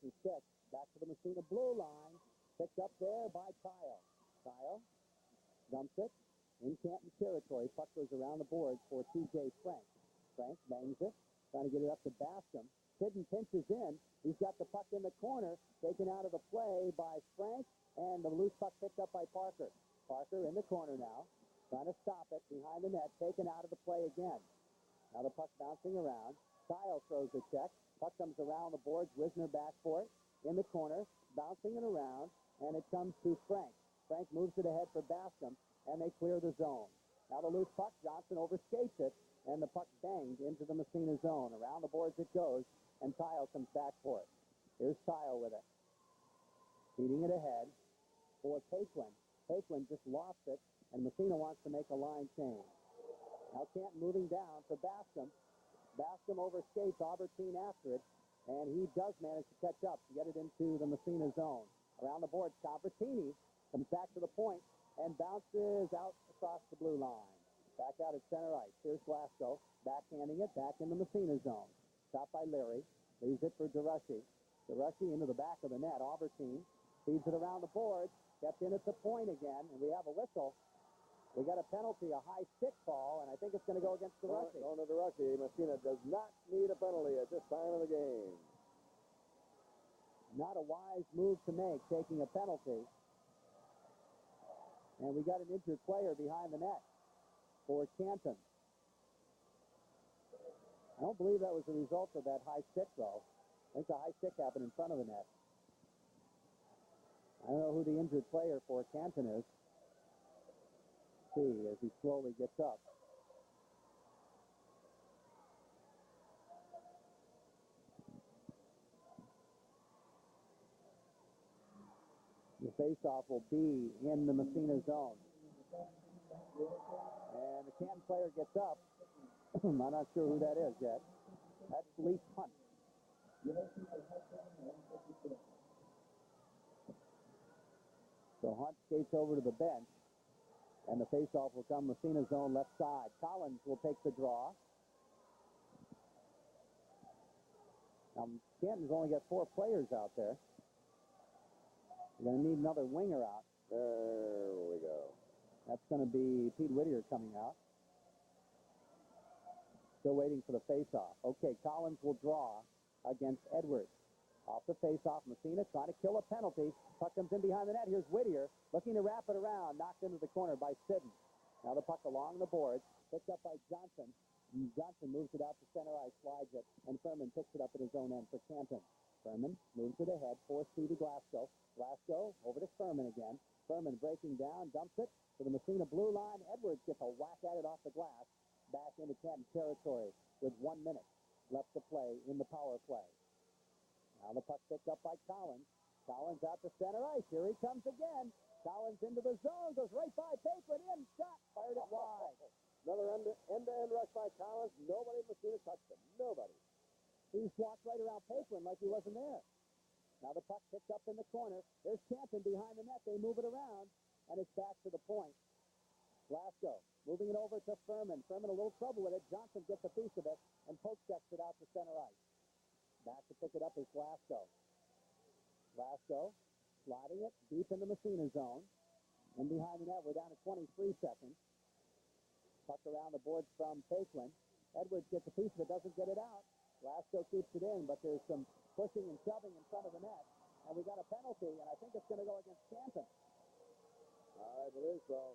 and 6. Back to the Massena blue line. Picked up there by Kyle. Kyle dumps it in Canton territory. Puck goes around the boards for T.J. Frank. Frank bangs it, trying to get it up to Bascom. Sidden pinches in. He's got the puck in the corner, taken out of the play by Frank, and the loose puck picked up by Parker. Parker in the corner now, trying to stop it behind the net, taken out of the play again. Now the puck bouncing around. Kyle throws a check. Puck comes around the boards. Wisner back for it. In the corner, bouncing it around, and it comes to Frank. Frank moves it ahead for Bascom, and they clear the zone. Now the loose puck, Johnson overskates it, and the puck banged into the Massena zone. Around the boards it goes, and Kyle comes back for it. Here's Kyle with it. Feeding it ahead for Paquin. Paquin just lost it, and Massena wants to make a line change. Now Canton moving down for Bascom. Bascom overskates Albertine after it, and he does manage to catch up to get it into the Massena zone. Around the boards, Albertini comes back to the point and bounces out across the blue line. Back out at center ice. Here's Glasgow, backhanding it back in the Massena zone. Stopped by Leary. Leaves it for DeRushy. DeRushy into the back of the net. Albertine feeds it around the boards. Kept in at the point again, and we have a whistle. We got a penalty, a high stick ball, and I think it's going to go against DeRushy. Going to DeRushy. Massena does not need a penalty at this time of the game. Not a wise move to make, taking a penalty. And we got an injured player behind the net for Canton. I don't believe that was the result of that high stick, though. I think the high stick happened in front of the net. I don't know who the injured player for Canton is. See as he slowly gets up. The faceoff will be in the Massena zone. And the Canton player gets up. I'm not sure who that is yet. That's Leaf Hunt. So Hunt skates over to the bench, and the faceoff will come Massena zone left side. Collins will take the draw. Now, Canton's only got 4 players out there. We're going to need another winger out. There we go. That's going to be Pete Whittier coming out. Still waiting for the faceoff. Okay, Collins will draw against Edwards. Off the faceoff, Massena trying to kill a penalty. Puck comes in behind the net. Here's Whittier looking to wrap it around. Knocked into the corner by Sidden. Now the puck along the boards. Picked up by Johnson. Johnson moves it out to center ice, slides it, and Furman picks it up at his own end for Canton. Furman moves it ahead, 4-3 to Glasgow. Glasgow over to Furman again. Furman breaking down, dumps it to the Massena blue line. Edwards gets a whack at it off the glass. Back into Canton territory with 1 minute left to play in the power play. Now the puck picked up by Collins. Collins out to center ice. Here he comes again. Collins into the zone. Goes right by Paquin. In. Shot. Fired it wide. Another end-to-end rush by Collins. Nobody in Massena touched him. Nobody. He just walked right around Paquin like he wasn't there. Now the puck picked up in the corner. There's Canton behind the net. They move it around, and it's back to the point. Glasgow moving it over to Furman. Furman a little trouble with it. Johnson gets a piece of it and poke checks it out to center ice. Back to pick it up is Glasgow. Glasgow sliding it deep in the Massena zone. And behind the net, we're down to 23 seconds. Puck around the boards from Paquin. Edwards gets a piece of it, doesn't get it out. Glasgow keeps it in, but there's some pushing and shoving in front of the net. And we got a penalty, and I think it's going to go against Canton. I believe so.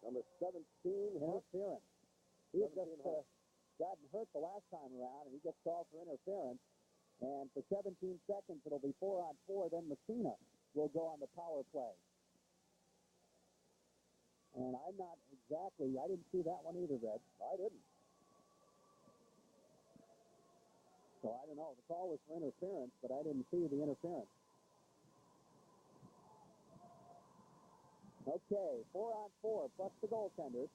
Number 17, Interference. He had just gotten hurt the last time around, and he gets called for interference. And for 17 seconds, it'll be 4-on-4. Then Massena will go on the power play. And I'm not exactly, I didn't see that one either, Red. I didn't. So I don't know. The call was for interference, but I didn't see the interference. Okay, 4-on-4 plus the goaltenders.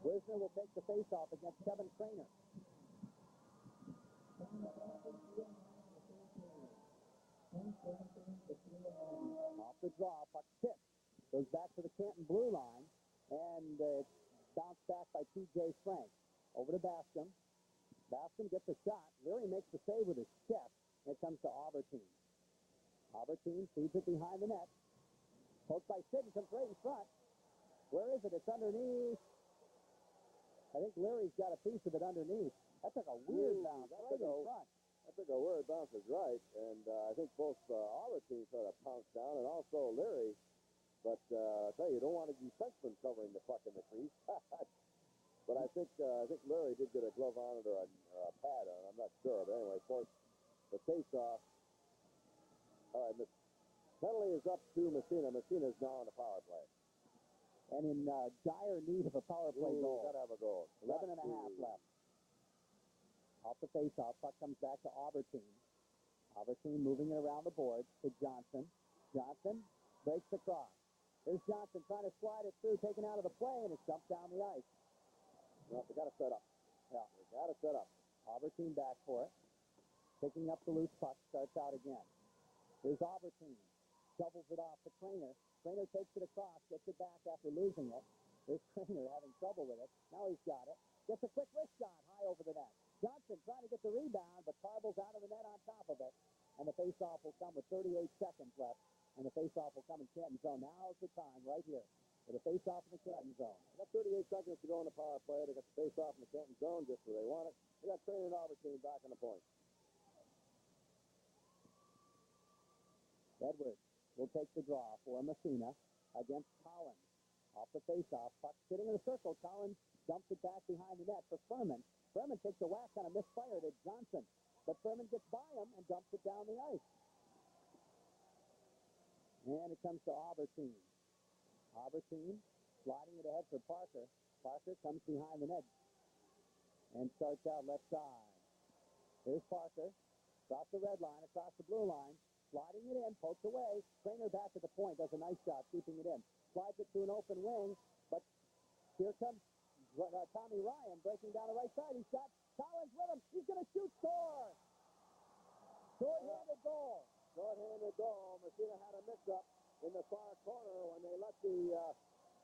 Wisner will take the faceoff against Kevin Craner. Off the draw, puck tipped. Goes back to the Canton blue line, and it's bounced back by T.J. Frank. Over to Bascom. Bascom gets a shot. Leary makes the save with his chest. And it comes to Albertine. Albertine feeds it behind the net. Poked by Sidden, comes right in front. Where is it? It's underneath. I think Leary's got a piece of it underneath. That took a weird bounce right in front. I think a weird bounce is right, and I think both our teams sort of pounced down, and also Leary. But I tell you, you don't want a defenseman covering the puck in the crease. But I think Leary did get a glove on it or a pad on it. I'm not sure. But anyway, of course, the face-off. All right, penalty is up to Massena. Massena is now on the power play. And in dire need of a power play goal. Got to have a goal. 11 and a half left. Off the face-off, puck comes back to Albertine. Albertine moving it around the boards to Johnson. Johnson breaks across. Here's Johnson trying to slide it through, taken out of the play, and it's dumped down the ice. No, they got to set up. Yeah, they got to set up. Albertine back for it. Picking up the loose puck, starts out again. Here's Albertine. Doubles it off to Trainer. Trainer takes it across, gets it back after losing it. Here's Trainer having trouble with it. Now he's got it. Gets a quick wrist shot high over the net. Johnson trying to get the rebound, but Tarbell's out of the net on top of it. And the faceoff will come with 38 seconds left. And the faceoff will come in Canton zone. Now's the time right here for the faceoff in the Canton zone. They got 38 seconds to go in the power play. They got the faceoff in the Canton zone just where they want it. They got Trainer and Albertine back on the point. Edwards will take the draw for Massena against Collins. Off the faceoff, puck sitting in a circle. Collins dumps it back behind the net for Furman. Furman takes a whack on a misfire to Johnson. But Furman gets by him and dumps it down the ice. And it comes to Albertine. Albertine sliding it ahead for Parker. Parker comes behind the net and starts out left side. Here's Parker. Across the red line, across the blue line. Sliding it in, poked away. Trainer back at the point, does a nice job keeping it in. Slides it to an open wing, but here comes Tommy Ryan breaking down the right side. He's got Collins with him. He's going to shoot, score! Short-handed goal. Short-handed goal. Massena had a mix-up in the far corner when they let the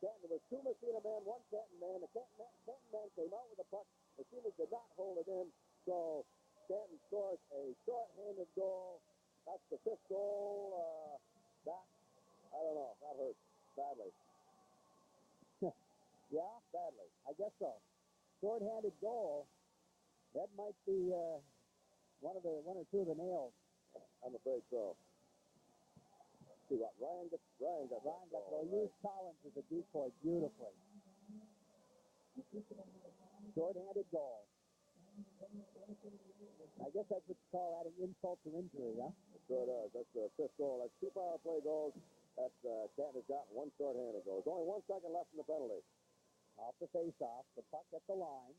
Canton. There was two Massena men, one Canton man. The Canton man came out with the puck. Massena did not hold it in, so Canton scores a short-handed goal. That's the fifth goal. I don't know. That hurts badly. Yeah, Badly. I guess so. Short-handed goal. That might be one or two of the nails. I'm afraid so. See what Ryan got. Ryan got the used Collins as a decoy beautifully. Short-handed goal. I guess that's what you call adding insult to injury, huh? It sure does. That's the fifth goal. That's two power play goals. That's Canton has gotten one short-handed goal. There's only 1 second left in the penalty. Off the face-off, the puck at the line,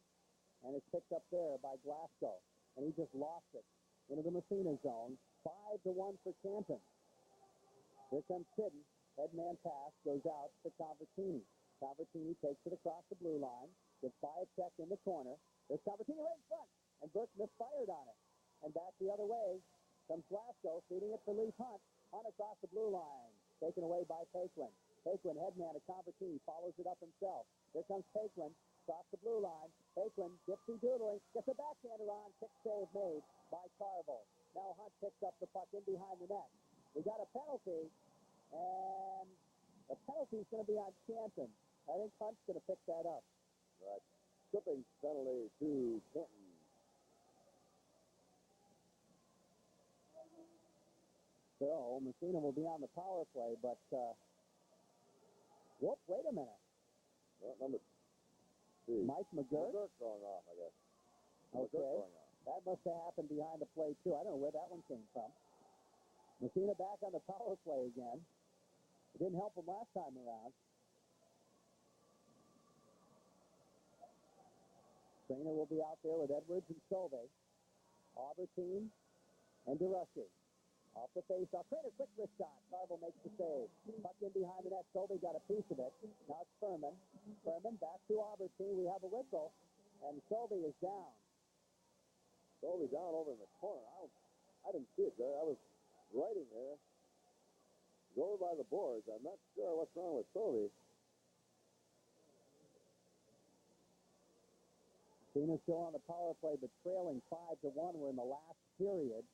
and it's picked up there by Glasgow. And he just lost it into the Massena zone. 5-1 for Canton. Here comes Sidden. Headman pass goes out to Convertini. Convertini takes it across the blue line. Gets by a check in the corner. There's Convertini right in front. And Burke misfired on it. And back the other way comes Glasgow, feeding it for Leaf Hunt. Hunt across the blue line. Taken away by Paquin. Paquin, headman to Convertini, follows it up himself. Here comes Paquin, across the blue line. Paquin, dipsy-doodling, gets a backhander on. Kick save made by Carville. Now Hunt picks up the puck in behind the net. We got a penalty, and the penalty's going to be on Canton. I think Hunt's going to pick that up. Right. Tripping penalty to Canton. So Massena will be on the power play, but whoop, wait a minute. Well, number 3. Mike McGurk? McGurk going off, I guess. Okay. That must have happened behind the play, too. I don't know where that one came from. Massena back on the power play again. It didn't help him last time around. Trainer will be out there with Edwards and Solvay. Albertine and DeRushy. Off the face-off. Trainer, quick wrist shot. Carville makes the save. Puck in behind the net. Solvay got a piece of it. Now it's Furman. Furman back to Albertine. We have a whistle. And Solvay is down. Solvay down over in the corner. I didn't see it there. I was writing there. He's over by the boards. I'm not sure what's wrong with Solvay. Massena still on the power play, but trailing 5-1. We're in the last period.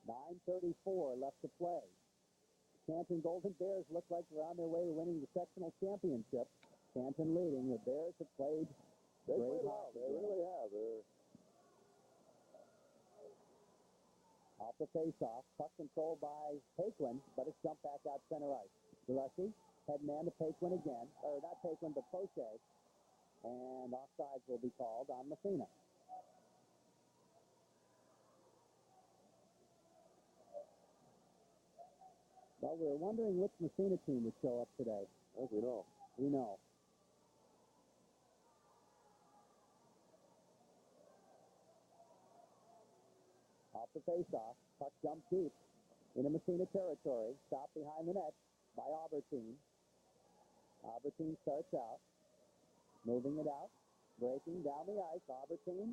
9:34 left to play. Canton Golden Bears look like they're on their way to winning the sectional championship. Canton leading. The Bears have played They great played well. hockey. They really have. They're... Off the face-off, puck controlled by Paquin, but it's jumped back out center ice. Gillespie, head man to Paquin again, or not Paquin, but Poche, and offsides will be called on Massena. Well, we were wondering which Massena team would show up today. I think we know. We know. Off the face-off, puck jumped deep into Massena territory. Stopped behind the net by Albertine. Albertine starts out, moving it out, breaking down the ice. Albertine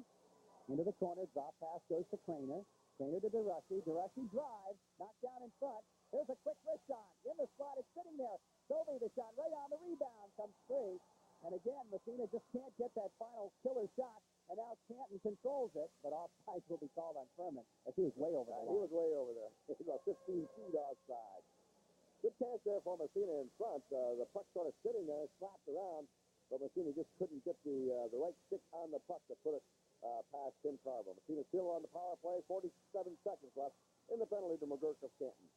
into the corner. Drop pass goes to Craner. Craner to DeRushy. DeRushy drives, knocked down in front. There's a quick wrist shot. In the slot, it's sitting there. Stovey, the shot right on the rebound, comes free. And again, Massena just can't get that final killer shot. And now Canton controls it, but offsides will be called on Furman as he was way over there. He was way over there. He was about 15 feet offside. Good chance there for Massena in front. The puck sort of sitting there, slapped around, but Massena just couldn't get the right stick on the puck to put it past Tim Carville. Massena still on the power play, 47 seconds left in the penalty to McGurk of Canton.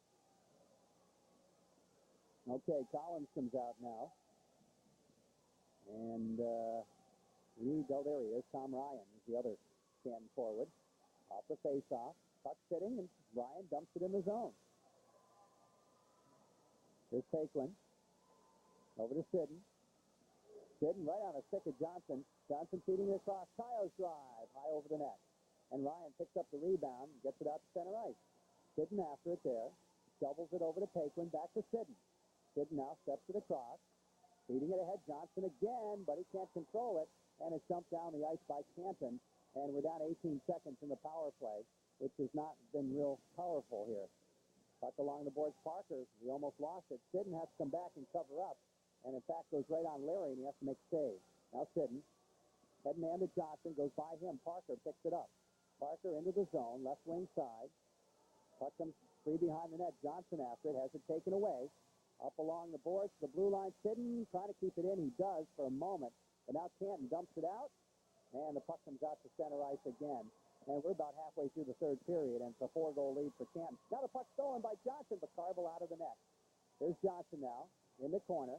Okay, Collins comes out now. And there he is. Tom Ryan is the other Canton forward. Off the face-off. Puck sitting, and Ryan dumps it in the zone. Here's Paquin. Over to Sidden. Sidden right on a stick of Johnson. Johnson feeding it across. Kyle's drive high over the net. And Ryan picks up the rebound and gets it out to center ice. Sidden after it there. Doubles it over to Paquin. Back to Sidden. Sidden now steps it across. Feeding it ahead. Johnson again, but he can't control it. And it's dumped down the ice by Canton. And we're down 18 seconds in the power play, which has not been real powerful here. Puck along the boards. Parker, he almost lost it. Sidden has to come back and cover up. And in fact goes right on Larry, and he has to make save. Now Sidden. Head man to Johnson. Goes by him. Parker picks it up. Parker into the zone. Left wing side. Puck comes free behind the net. Johnson after it. Has it taken away. Up along the boards. The blue line. Sidden trying to keep it in. He does for a moment. But now Canton dumps it out. And the puck comes out to center ice again. And we're about halfway through the third period, and it's a 4-goal lead for Canton. Now the puck stolen by Johnson, but Carville out of the net. There's Johnson now in the corner.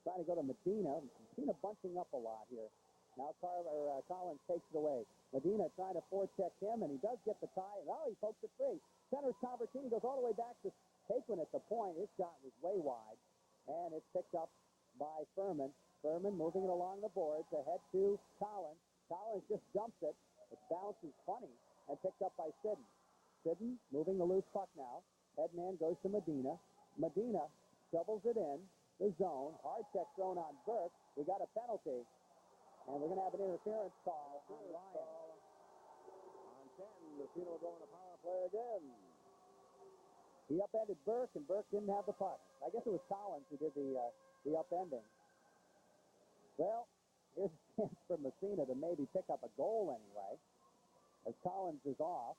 Trying to go to Medina. Medina bunching up a lot here. Now Collins takes it away. Medina trying to forecheck him, and he does get the tie. Oh, he pokes it free. Centers Convertini, goes all the way back to Paquin at the point. His shot was way wide, and it's picked up by Furman. Furman moving it along the boards, ahead to Collins. Collins just dumps it. It bounces funny and picked up by Sidden. Sidden moving the loose puck now. Head man goes to Medina. Medina shovels it in the zone. Hard check thrown on Burke. We got a penalty, and we're going to have an interference call on Ryan. On Canton, Massena will go on a power play again. He upended Burke, and Burke didn't have the puck. I guess it was Collins who did the upending. Well, here's a chance for Massena to maybe pick up a goal anyway, as Collins is off,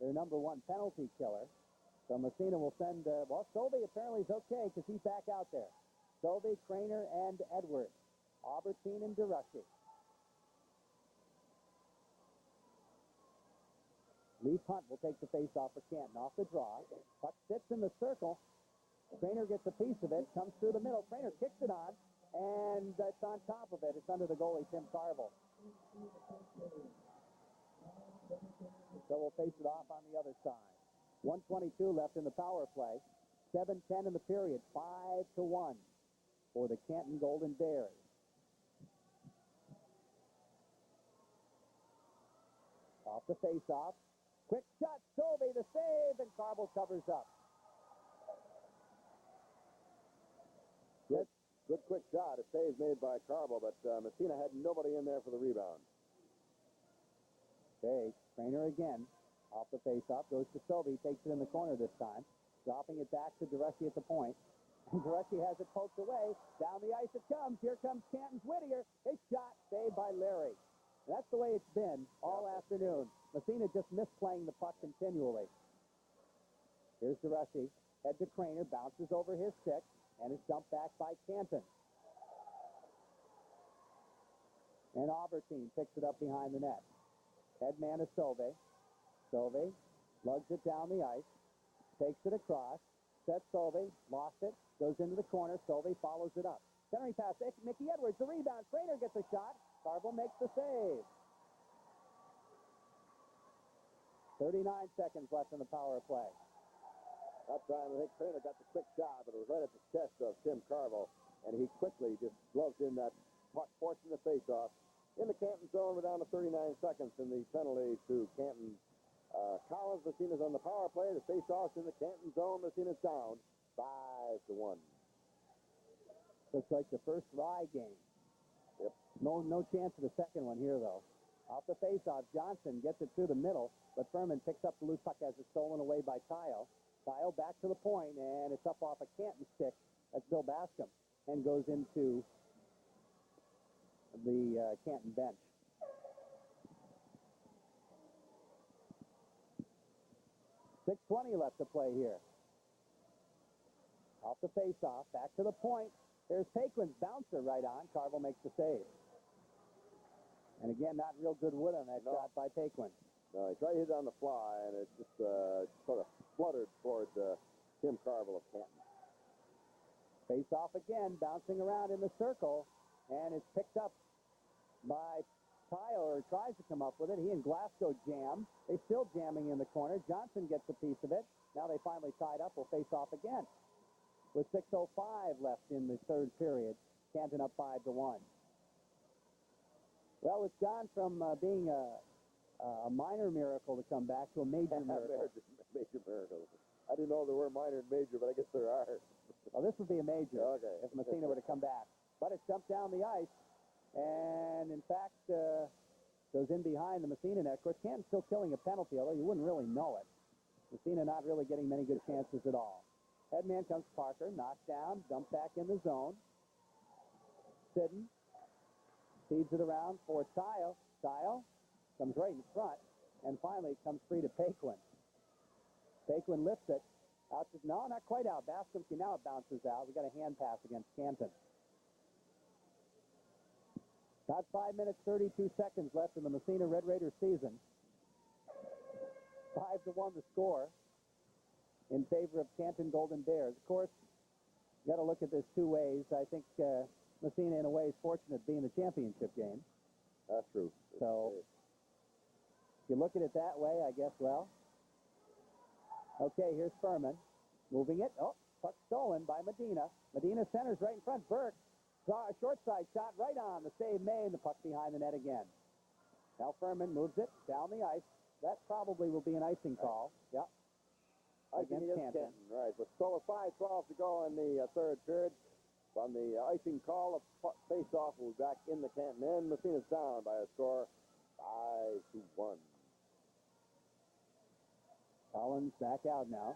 their number one penalty killer. So Massena will send, Stovey apparently is okay because he's back out there. Stovey, Craner, and Edwards. Albertine and DeRushy. Leaf Hunt will take the face-off for Canton. Off the draw. Puck sits in the circle. Craner gets a piece of it, comes through the middle. Craner kicks it on. And it's on top of it. It's under the goalie, Tim Carville. So we'll face it off on the other side. 1:22 left in the power play. 7:10 in the period. 5-1 for the Canton Golden Bears. Off the face-off. Quick shot. Stovey, the save, and Carville covers up. Good quick shot. A save made by Carville, but Massena had nobody in there for the rebound. Okay, Craner again. Off the face-off, goes to Stovey, takes it in the corner this time. Dropping it back to DeRushy at the point. And DeRushy has it poked away. Down the ice it comes. Here comes Canton's Whittier. His shot saved by Larry. And that's the way it's been all afternoon. Massena just missed playing the puck continually. Here's DeRushy. Head to Craner, bounces over his stick, and is dumped back by Canton. And Albertine picks it up behind the net. Head man is Sauvé. Sauvé lugs it down the ice, takes it across, sets Sauvé, lost it, goes into the corner. Sauvé follows it up. Centering pass, Mickey Edwards, the rebound. Craner gets a shot. Carville makes the save. 39 seconds left in the power play. That time, I think Craner got the quick shot, but it was right at the chest of Tim Carville, and he quickly just gloved in that puck, forcing the face-off. In the Canton zone, we're down to 39 seconds, and the penalty to Canton. Collins, Massena's on the power play. The face-off's in the Canton zone. Massena's down 5-1. Looks like the first Rye game. Yep. No chance of the second one here, though. Off the face-off, Johnson gets it through the middle, but Furman picks up the loose puck as it's stolen away by Kyle. Kyle back to the point, and it's up off a Canton stick. That's Bill Bascom, and goes into the Canton bench. .6:20 left to play here. Off the face-off, back to the point. There's Paquin's bouncer right on. Carville makes the save. And again, not real good wood on that shot by Paquin. No, he tried to hit it on the fly, and it just sort of fluttered toward Tim Carville of Canton. Face off again, bouncing around in the circle, and it's picked up by Tyler, tries to come up with it. He and Glasgow jam. They're still jamming in the corner. Johnson gets a piece of it. Now they finally tied up. Will face off again. With 6:05 left in the third period, Canton up 5-1. Well, it's gone from being a minor miracle to come back to a major miracle. Major miracle. I didn't know there were minor and major, but I guess there are. Well, this would be a major if Massena were to come back. But it's jumped down the ice, and in fact goes in behind the Massena net. Of course, Canton's still killing a penalty, although you wouldn't really know it. Massena not really getting many good chances at all. Headman comes Parker, knocked down, dumped back in the zone. Sidden feeds it around for Tile. Tile comes right in front, and finally it comes free to Paquin. Paquin lifts it. Out to, no, not quite out. Bascomski, now it bounces out. We got a hand pass against Canton. About 5 minutes, 32 seconds left in the Massena Red Raiders season. 5-1 the score in favor of Canton Golden Bears. Of course, you got to look at this two ways. I think Massena, in a way, is fortunate being the championship game. That's true. So, if you look at it that way, I guess, well. Okay, here's Furman. Moving it. Oh, puck stolen by Medina. Medina centers right in front. Burke. A short side shot right on. The save made, and the puck behind the net again. Now Furman moves it down the ice. That probably will be an icing call. Yep. Against Canton. Right. With 5:12 to go in the third period. On the icing call, a face-off will be back in the Canton end. Massena's down by a score 5-1. Collins back out now.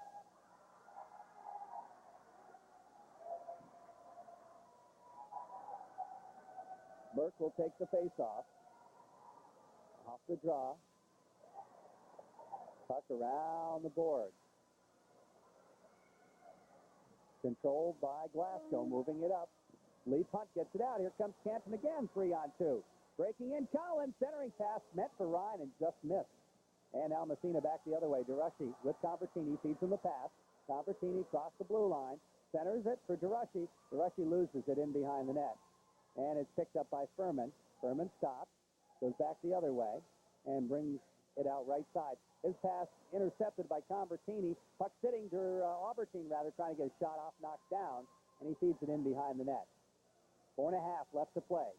Burke will take the face-off. Off the draw. Puck around the board. Controlled by Glasgow, moving it up. Lee Punt gets it out. Here comes Canton again, 3-on-2. Breaking in, Collins, centering pass, met for Ryan and just missed. And now Massena back the other way. DeRushy with Convertini, feeds him the pass. Convertini across the blue line, centers it for DeRushy. DeRushy loses it in behind the net. And it's picked up by Furman. Furman stops, goes back the other way, and brings it out right side. His pass intercepted by Convertini. Puck sitting to Albertine, rather, trying to get a shot off, knocked down, and he feeds it in behind the net. 4.5 left to play.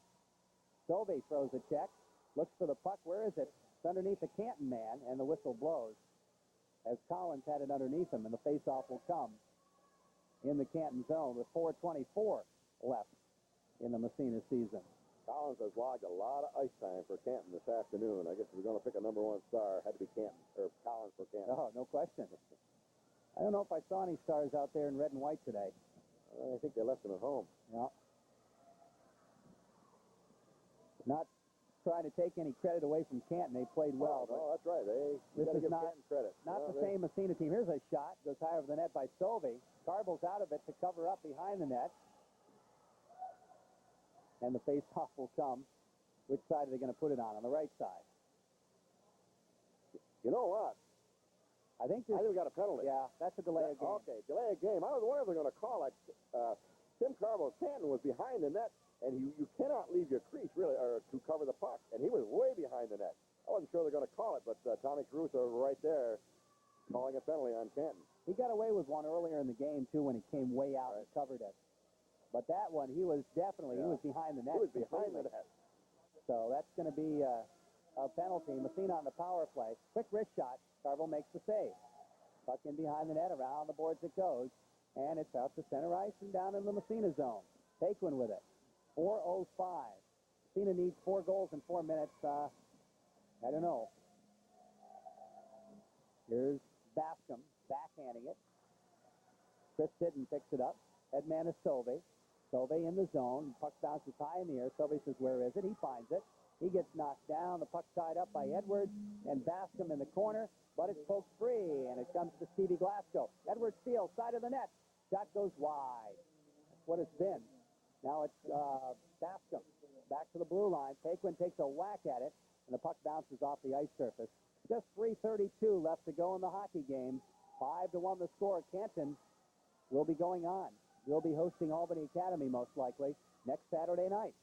Sauvé throws a check, looks for the puck. Where is it? It's underneath the Canton man, and the whistle blows as Collins had it underneath him, and the faceoff will come in the Canton zone with 4:24 left in the Massena season. Collins has logged a lot of ice time for Canton this afternoon. I guess if we're going to pick a number one star, it had to be Canton, or Collins for Canton. Oh, no question. I don't know if I saw any stars out there in red and white today. I think they left him at home. Yeah. Not trying to take any credit away from Canton. They played well. No, that's right. You got to give Canton credit. Not the same Massena team. Here's a shot. Goes high over the net by Sovey. Carble's out of it to cover up behind the net. And the face-off will come. Which side are they going to put it on? On the right side. You know what? I think we got a penalty. Yeah, that's a delay of game. Okay, delay of game. I was wondering if they're going to call it. Tim Carville's Canton was behind the net, and you cannot leave your crease, really, or to cover the puck. And he was way behind the net. I wasn't sure they're going to call it, but Tommy Caruso right there calling a penalty on Canton. He got away with one earlier in the game, too, when he came way out and covered it. But that one, he was definitely, he was behind the net. He was behind the net. So that's going to be a penalty. Massena on the power play. Quick wrist shot. Carville makes the save. Puck in behind the net, around the boards it goes. And it's out to center ice and down in the Massena zone. Paquin with it. 4:05. Massena needs 4 goals in 4 minutes. I don't know. Here's Bascom backhanding it. Chris Sitton picks it up. Headman is Sovey. Sovey in the zone. Puck bounces high in the air. Sovey says, where is it? He finds it. He gets knocked down. The puck tied up by Edwards and Bascom in the corner, but it's poked free, and it comes to Stevie Glasgow. Edwards steals, side of the net. Shot goes wide. That's what it's been. Now it's Bascom. Back to the blue line. Paquin takes a whack at it, and the puck bounces off the ice surface. Just 3:32 left to go in the hockey game. 5-1 the score. Canton will be going on. We'll be hosting Albany Academy, most likely, next Saturday night.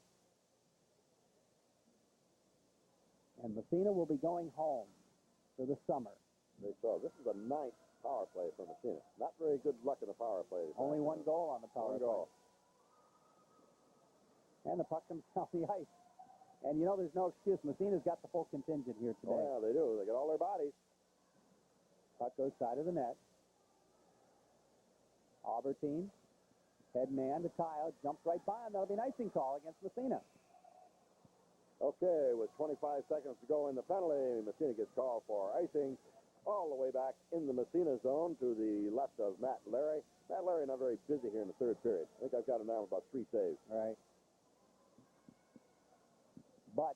And Massena will be going home for the summer. So this is the 9th power play for Massena. Not very good luck in the power play. Only 1 goal on the power play. 1 goal. And the puck comes off the ice. And, you know, there's no excuse. Massena's got the full contingent here today. Oh, yeah, they do. They got all their bodies. Puck goes side of the net. Albertine, head man to Kyle, jumps right by him. That'll be an icing call against Massena. Okay, with 25 seconds to go in the penalty, Massena gets called for icing all the way back in the Massena zone to the left of Matt Larry. Matt Larry not very busy here in the 3rd period. I think I've got him down about 3 saves. Right. But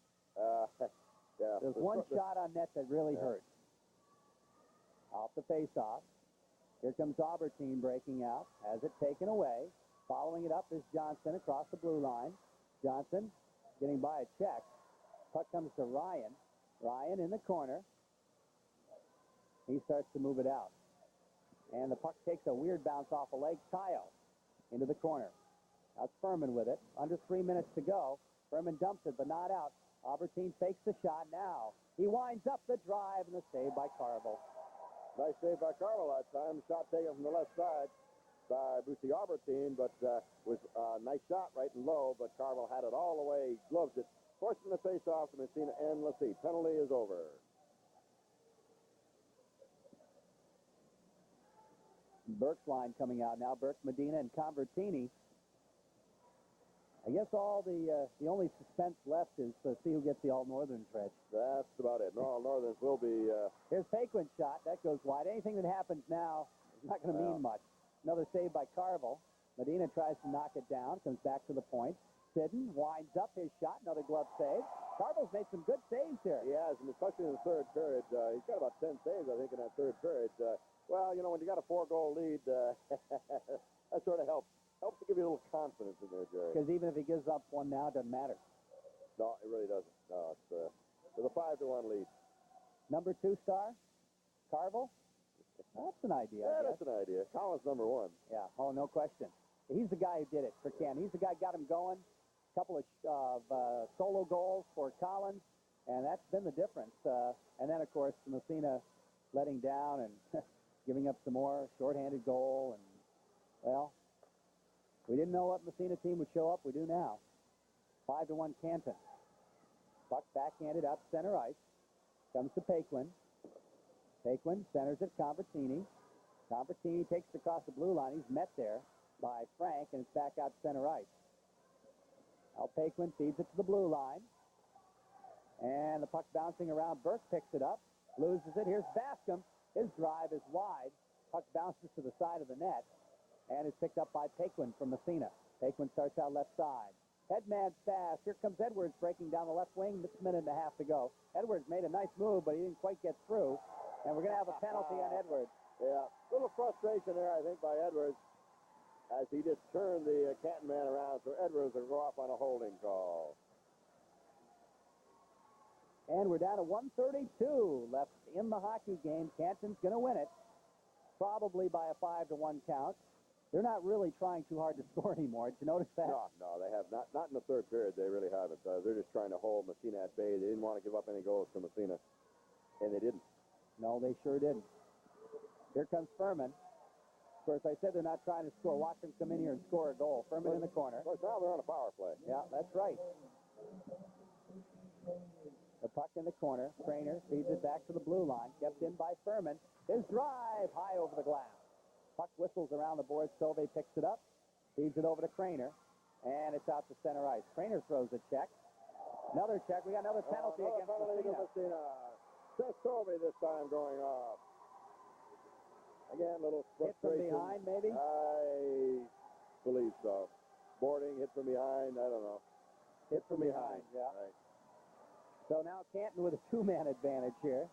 yeah, there's one shot on net that really hurt. Off the face-off. Here comes Albertine breaking out. Has it taken away. Following it up is Johnson across the blue line. Johnson getting by a check. Puck comes to Ryan. Ryan in the corner. He starts to move it out. And the puck takes a weird bounce off a leg. Kyle into the corner. That's Furman with it. Under 3 minutes to go. Furman dumps it, but not out. Albertine fakes the shot now. He winds up the drive and the save by Carville. Nice save by Carville that time. Shot taken from the left side by Brucey Albertine, but was a nice shot right and low, but Carville had it all the way, gloves it, forcing the face-off to Massena, and let's see, penalty is over. Burke's line coming out now. Burke, Medina, and Convertini. I guess all the only suspense left is to see who gets the all-northern stretch. That's about it. No, All-Northerns will be... Here's Paquin's shot. That goes wide. Anything that happens now is not going to mean much. Another save by Carville. Medina tries to knock it down. Comes back to the point. Sidden winds up his shot. Another glove save. Carville's made some good saves here. He has, and especially in the 3rd period. He's got about 10 saves, I think, in that 3rd period. Well, you know, when you got a 4-goal lead, that sort of helps. Helps to give you a little confidence in there, Jerry. Because even if he gives up one now, it doesn't matter. No, it really doesn't. No, it's with a 5-1 lead. Number 2 star, Carville. That's an idea. Yeah, that's an idea. Collins number 1. Yeah. Oh, no question. He's the guy who did it for Ken. He's the guy who got him going. A couple of solo goals for Collins, and that's been the difference. And then, of course, Massena letting down and giving up some more shorthanded goal. And, well, we didn't know what Massena team would show up. We do now. 5-1 Canton. Puck backhanded up center ice. Comes to Paquin. Paquin centers it. Convertini. Convertini takes it across the blue line. He's met there by Frank, and it's back out center ice. Now Paquin feeds it to the blue line. And the puck bouncing around. Burke picks it up. Loses it. Here's Bascom. His drive is wide. Puck bounces to the side of the net. And is picked up by Paquin from Massena. Paquin starts out left side. Headman's fast. Here comes Edwards breaking down the left wing. It's a minute and a half to go. Edwards made a nice move, but he didn't quite get through. And we're going to have a penalty on Edwards. Yeah, little frustration there, I think, by Edwards as he just turned the Canton man around. So Edwards will go off on a holding call. And we're down to 1:32 left in the hockey game. Canton's going to win it, probably by a 5-1 count. They're not really trying too hard to score anymore. Did you notice that? No, they have not. Not in the third period. They really haven't. They're just trying to hold Massena at bay. They didn't want to give up any goals to Massena, and they didn't. No, they sure didn't. Here comes Furman. Of course, I said they're not trying to score. Watch them come in here and score a goal. Furman in the corner. Of course, now they're on a power play. Yeah, that's right. The puck in the corner. Craner feeds it back to the blue line. Kept in by Furman. His drive high over the glass. Puck whistles around the board. Sauvé picks it up. Feeds it over to Craner. And it's out to center ice. Craner throws a check. Another check. We got another penalty against Massena. Sauvé this time going off. Again, a little Hit from frustration. behind, maybe? I believe so. Boarding, hit from behind, I don't know. Hit from behind, yeah. Right. So now Canton with a two-man advantage here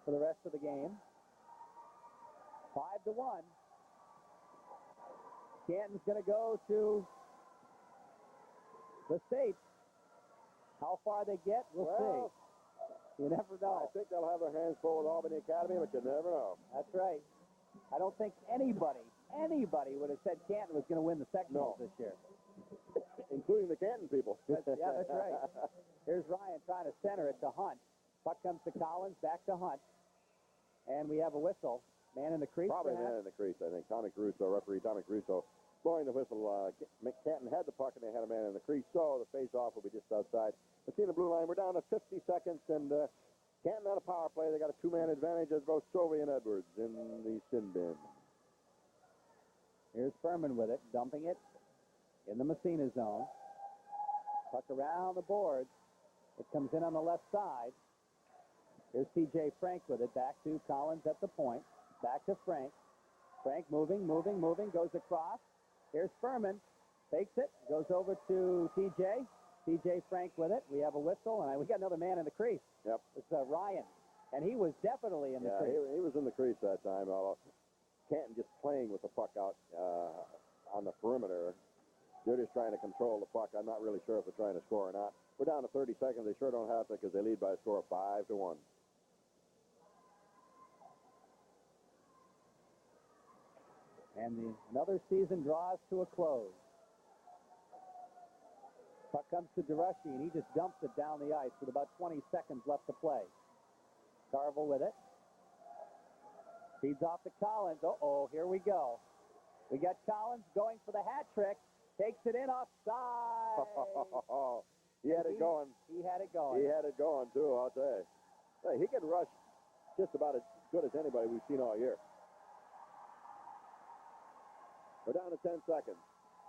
for the rest of the game. 5-1. Canton's going to go to the States. How far they get, we'll see. You never know. I think they'll have their hands full with Albany Academy, but you never know. That's right. I don't think anybody would have said Canton was going to win the sectionals this year. Including the Canton people. That's right. Here's Ryan trying to center it to Hunt. Puck comes to Collins, back to Hunt. And we have a whistle. Man in the crease, Probably perhaps? man in the crease, I think. Referee Tommy Caruso, blowing the whistle. Canton had the puck, and they had a man in the crease, so the face-off will be just outside. Massena blue line, we're down to 50 seconds, and Canton on a power play. They got a two-man advantage as both Sauvé and Edwards in the sin bin. Here's Furman with it, dumping it in the Massena zone. Puck around the boards. It comes in on the left side. Here's T.J. Frank with it, back to Collins at the point. Back to Frank. Frank moving, goes across. Here's Furman, takes it, goes over to T.J. T.J. Frank with it. We have a whistle, and we got another man in the crease. Yep. It's Ryan, and he was definitely in the crease. He was in the crease that time. Canton just playing with the puck out on the perimeter. They're just trying to control the puck. I'm not really sure if they're trying to score or not. We're down to 30 seconds. They sure don't have to because they lead by a score of 5-1. And another season draws to a close. Puck comes to Derushi, and he just dumps it down the ice with about 20 seconds left to play. Carvel with it. Feeds off to Collins. Uh-oh, here we go. We got Collins going for the hat trick. Takes it in offside. He had it going. He had it going. He had it going, too, I'll tell you. Hey, he can rush just about as good as anybody we've seen all year. We're down to 10 seconds.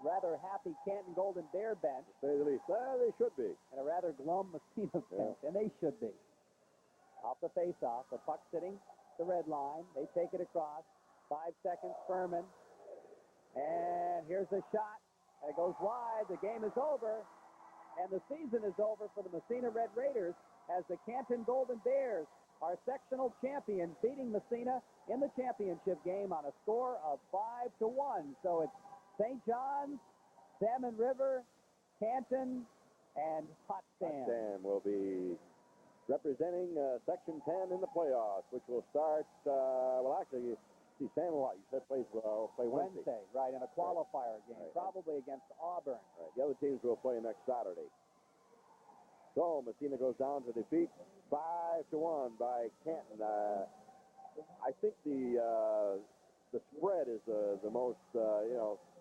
Rather happy Canton Golden Bear bench. To say the least. They should be. And a rather glum Massena bench, and they should be. Off the face-off, the puck sitting the red line. They take it across. 5 seconds, Furman. And here's a shot. And it goes wide. The game is over. And the season is over for the Massena Red Raiders as the Canton Golden Bears are sectional champions, beating Massena in the championship game on a score of 5-1. So it's St. John's, Salmon River, Canton, and Potsdam. Potsdam will be representing Section 10 in the playoffs, which will start, actually, see, Salmon, you said play Wednesday. Right, in a qualifier game, right. Probably against Auburn. Right. The other teams will play next Saturday. So Massena goes down to defeat 5-1 by Canton. I think the spread is the most,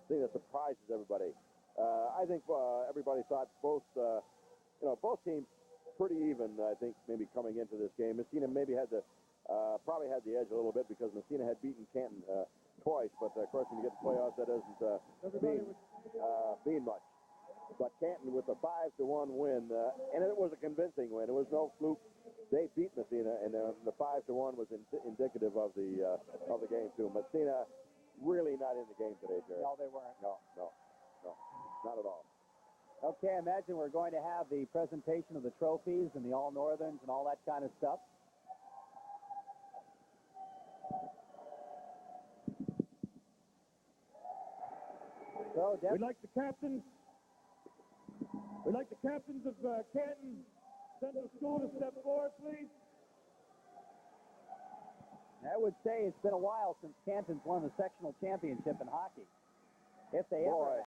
thing that surprises everybody. I think everybody thought both teams pretty even, I think, maybe coming into this game. Massena maybe probably had the edge a little bit because Massena had beaten Canton twice, but of course when you get to playoffs, that doesn't mean much. But Canton with a 5-1 win, and it was a convincing win. It was no fluke. They beat Massena, and the 5-1 was indicative of the game too. Massena really not in the game today, Jerry. No, they weren't. No, not at all. Okay, I imagine we're going to have the presentation of the trophies and the All-Northerns and all that kind of stuff. So, We'd like the captains of Canton Central School to step forward, please. I would say it's been a while since Canton's won the sectional championship in hockey. If they ever Boy,